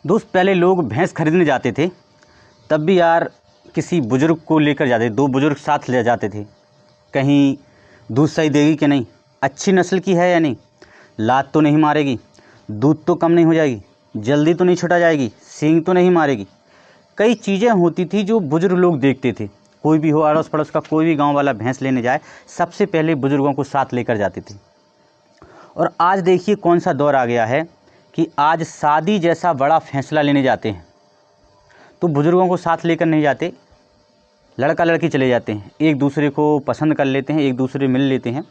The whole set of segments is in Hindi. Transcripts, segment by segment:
दोस्त पहले लोग भैंस खरीदने जाते थे, तब भी यार किसी बुज़ुर्ग को लेकर जाते, दो बुज़ुर्ग साथ ले जाते थे। कहीं दूध सही देगी कि नहीं, अच्छी नस्ल की है या नहीं, लात तो नहीं मारेगी, दूध तो कम नहीं हो जाएगी, जल्दी तो नहीं छुटा जाएगी, सींग तो नहीं मारेगी। कई चीज़ें होती थी जो बुज़ुर्ग लोग देखते थे। कोई भी हो, अड़ोस पड़ोस का कोई भी गांव वाला भैंस लेने जाए, सबसे पहले बुज़ुर्गों को साथ लेकर जाते थे। और आज देखिए कौन सा दौर आ गया है कि आज शादी जैसा बड़ा फैसला लेने जाते हैं तो बुज़ुर्गों को साथ लेकर नहीं जाते, लड़का लड़की चले जाते हैं, एक दूसरे को पसंद कर लेते हैं, एक दूसरे मिल लेते हैं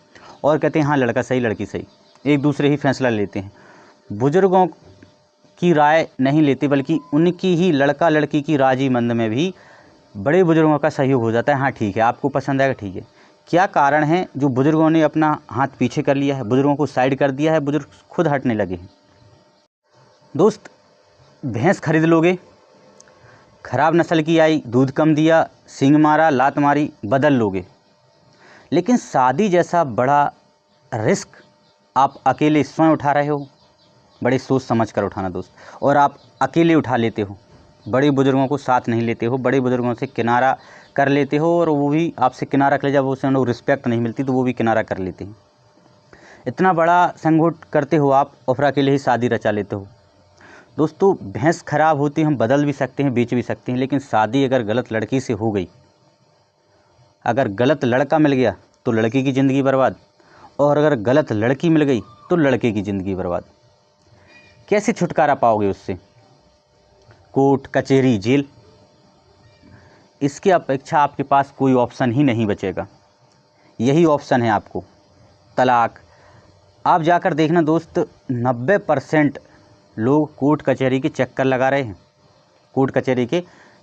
और कहते हैं हाँ लड़का सही लड़की सही, एक दूसरे ही फैसला लेते हैं। बुज़ुर्गों की राय नहीं लेते, बल्कि उनकी ही लड़का लड़की की राजी मंद में भी बड़े बुज़ुर्गों का सहयोग हो जाता है। हाँ ठीक है, आपको पसंद आएगा, ठीक है। क्या कारण है जो बुज़ुर्गों ने अपना हाथ पीछे कर लिया है, बुज़ुर्गों को साइड कर दिया है, बुज़ुर्ग खुद हटने लगे हैं। दोस्त, भैंस खरीद लोगे, ख़राब नस्ल की आई, दूध कम दिया, सींग मारा, लात मारी, बदल लोगे। लेकिन शादी जैसा बड़ा रिस्क आप अकेले स्वयं उठा रहे हो, बड़े सोच समझ कर उठाना दोस्त। और आप अकेले उठा लेते हो, बड़े बुज़ुर्गों को साथ नहीं लेते हो, बड़े बुज़ुर्गों से किनारा कर लेते हो, और वो भी आपसे किनारा कर ले, जब उसे लोग रिस्पेक्ट नहीं मिलती तो वो भी किनारा कर लेते हैं। इतना बड़ा संघोट करते हो आप और फिर अकेले ही शादी रचा लेते हो। दोस्तों, भैंस खराब होती हम बदल भी सकते हैं, बेच भी सकते हैं, लेकिन शादी अगर गलत लड़की से हो गई, अगर गलत लड़का मिल गया तो लड़की की ज़िंदगी बर्बाद, और अगर गलत लड़की मिल गई तो लड़के की ज़िंदगी बर्बाद। कैसे छुटकारा पाओगे उससे? कोर्ट कचहरी जेल, इसके अपेक्षा आपके पास कोई ऑप्शन ही नहीं बचेगा। यही ऑप्शन है आपको, तलाक। आप जाकर देखना दोस्त, 90% लोग कोर्ट कचहरी के चक्कर लगा रहे हैं। कोर्ट कचहरी के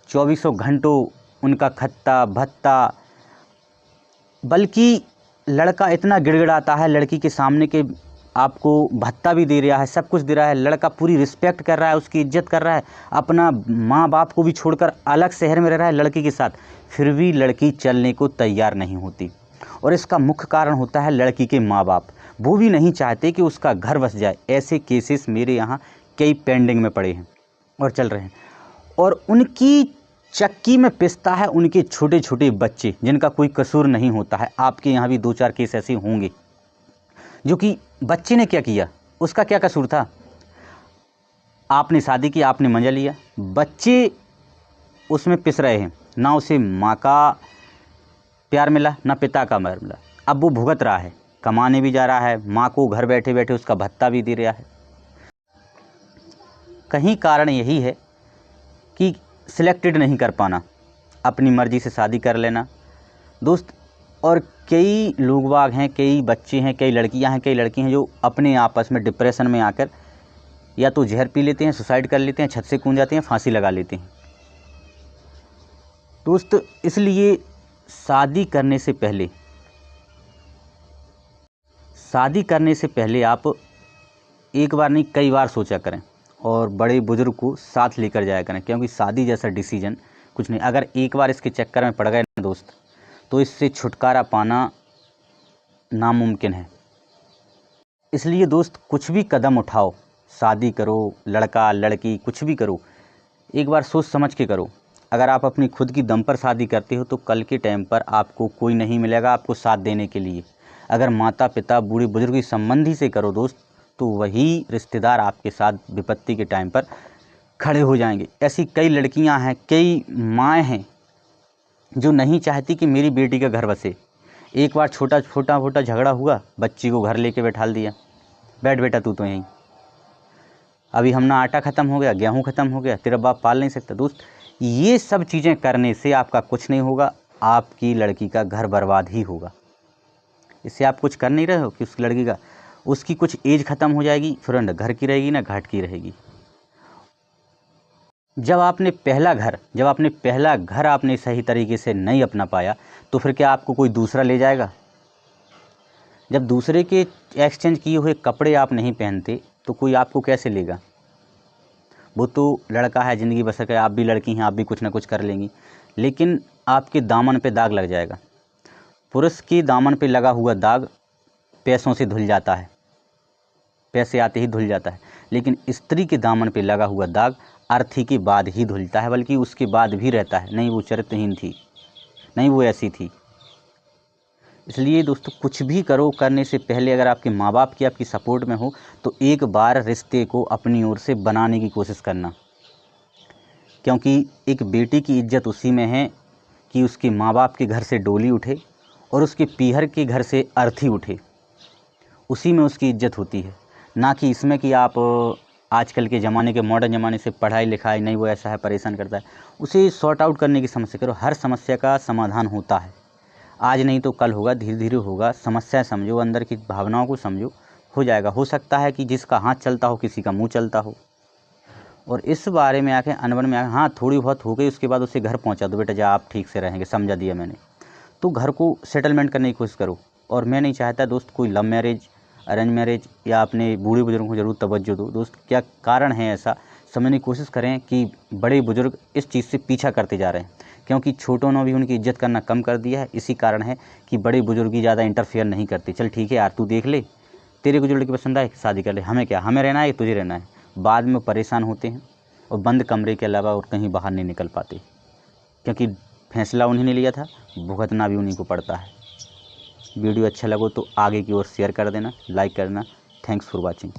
24 घंटों उनका खत्ता भत्ता, बल्कि लड़का इतना गिड़गिड़ाता है लड़की के सामने के आपको भत्ता भी दे रहा है, सब कुछ दे रहा है, लड़का पूरी रिस्पेक्ट कर रहा है, उसकी इज्जत कर रहा है, अपना माँ बाप को भी छोड़कर अलग शहर में रह रहा है लड़की के साथ, फिर भी लड़की चलने को तैयार नहीं होती। और इसका मुख्य कारण होता है लड़की के माँ बाप, वो भी नहीं चाहते कि उसका घर बस जाए। ऐसे केसेस मेरे यहाँ कई पेंडिंग में पड़े हैं और चल रहे हैं, और उनकी चक्की में पिसता है उनके छोटे छोटे बच्चे, जिनका कोई कसूर नहीं होता है। आपके यहाँ भी 2-4 केस ऐसे होंगे, जो कि बच्चे ने क्या किया, उसका क्या कसूर था। आपने शादी की, आपने मजा लिया, बच्चे उसमें पिस रहे हैं, ना उसे माँ का प्यार मिला ना पिता का प्यार मिला। अब वो भुगत रहा है, कमाने भी जा रहा है, माँ को घर बैठे बैठे उसका भत्ता भी दे रहा है। कहीं कारण यही है कि सिलेक्टेड नहीं कर पाना, अपनी मर्ज़ी से शादी कर लेना दोस्त। और कई लोग बाग हैं, कई बच्चे हैं, कई लड़कियां हैं, कई लड़की हैं जो अपने आपस में डिप्रेशन में आकर या तो जहर पी लेते हैं, सुसाइड कर लेते हैं, छत से कूद जाते हैं, फांसी लगा लेते हैं। दोस्त, इसलिए शादी करने से पहले आप एक बार नहीं कई बार सोचा करें, और बड़े बुजुर्ग को साथ लेकर जाया करें, क्योंकि शादी जैसा डिसीजन कुछ नहीं। अगर एक बार इसके चक्कर में पड़ गए ना दोस्त, तो इससे छुटकारा पाना नामुमकिन है। इसलिए दोस्त, कुछ भी कदम उठाओ, शादी करो, लड़का लड़की कुछ भी करो, एक बार सोच समझ के करो। अगर आप अपनी खुद की दम पर शादी करते हो तो कल के टाइम पर आपको कोई नहीं मिलेगा आपको साथ देने के लिए। अगर माता पिता बूढ़े बुजुर्ग संबंधी से करो दोस्त, तो वही रिश्तेदार आपके साथ विपत्ति के टाइम पर खड़े हो जाएंगे। ऐसी कई लड़कियां हैं, कई माएँ हैं जो नहीं चाहती कि मेरी बेटी का घर बसे। एक बार छोटा छोटा झगड़ा हुआ, बच्ची को घर लेके बैठा दिया, बैठ बेटा तू तो यहीं, अभी हमना आटा ख़त्म हो गया, गेहूँ ख़त्म हो गया, तेरा बाप पाल नहीं सकता। दोस्त, ये सब चीज़ें करने से आपका कुछ नहीं होगा, आपकी लड़की का घर बर्बाद ही होगा। इससे आप कुछ कर नहीं रहे हो कि उस लड़की का, उसकी कुछ एज ख़त्म हो जाएगी, फिर न घर की रहेगी ना घाट की रहेगी। जब आपने पहला घर आपने सही तरीके से नहीं अपना पाया, तो फिर क्या आपको कोई दूसरा ले जाएगा? जब दूसरे के एक्सचेंज किए हुए कपड़े आप नहीं पहनते तो कोई आपको कैसे लेगा? वो तो लड़का है, ज़िंदगी बसर कर, आप भी लड़की हैं, आप भी कुछ ना कुछ कर लेंगी, लेकिन आपके दामन पे दाग लग जाएगा। पुरुष के दामन पे लगा हुआ दाग पैसों से धुल जाता है, पैसे आते ही धुल जाता है, लेकिन स्त्री के दामन पे लगा हुआ दाग अर्थी के बाद ही धुलता है, बल्कि उसके बाद भी रहता है। नहीं वो चरित्रहीन थी, नहीं वो ऐसी थी। इसलिए दोस्तों कुछ भी करो, करने से पहले अगर आपके माँ बाप की आपकी सपोर्ट में हो तो एक बार रिश्ते को अपनी ओर से बनाने की कोशिश करना, क्योंकि एक बेटी की इज्जत उसी में है कि उसके माँ बाप के घर से डोली उठे और उसके पीहर के घर से अर्थी उठे, उसी में उसकी इज्जत होती है। ना कि इसमें कि आप आजकल के ज़माने के मॉडर्न ज़माने से पढ़ाई लिखाई नहीं वो ऐसा है, परेशान करता है, उसे सॉर्ट आउट करने की समस्या करो। हर समस्या का समाधान होता है, आज नहीं तो कल होगा, धीरे धीरे होगा। समस्या समझो, अंदर की भावनाओं को समझो, हो जाएगा। हो सकता है कि जिसका हाथ चलता हो किसी का मुंह चलता हो, और इस बारे में आके अनबन में आके हाँ थोड़ी बहुत हो गई, उसके बाद उसे घर पहुंचा दो, बेटा जा आप ठीक से रहेंगे, समझा दिया मैंने। तो घर को सेटलमेंट करने की कोशिश करो। और मैं नहीं चाहता दोस्त कोई लव मैरिज, अरेंज मैरिज या अपने बूढ़े बुजुर्गों को ज़रूर तवज्जो दो। दोस्त क्या कारण है ऐसा समझने की कोशिश करें कि बड़े बुजुर्ग इस चीज़ से पीछा करते जा रहे हैं, क्योंकि छोटों ने भी उनकी इज्जत करना कम कर दिया है। इसी कारण है कि बड़े बुजुर्ग ही ज़्यादा इंटरफेयर नहीं करते। चल ठीक है यार, तू देख ले, तेरे को जो लड़की पसंद आए शादी कर ले, हमें क्या, हमें रहना है तुझे रहना है। बाद में परेशान होते हैं और बंद कमरे के अलावा और कहीं बाहर नहीं निकल पाते, क्योंकि फैसला उन्हीं ने लिया था, भुगतना भी उन्हीं को पड़ता है। वीडियो अच्छा लगे तो आगे की ओर शेयर कर देना, लाइक करना। Thanks for watching.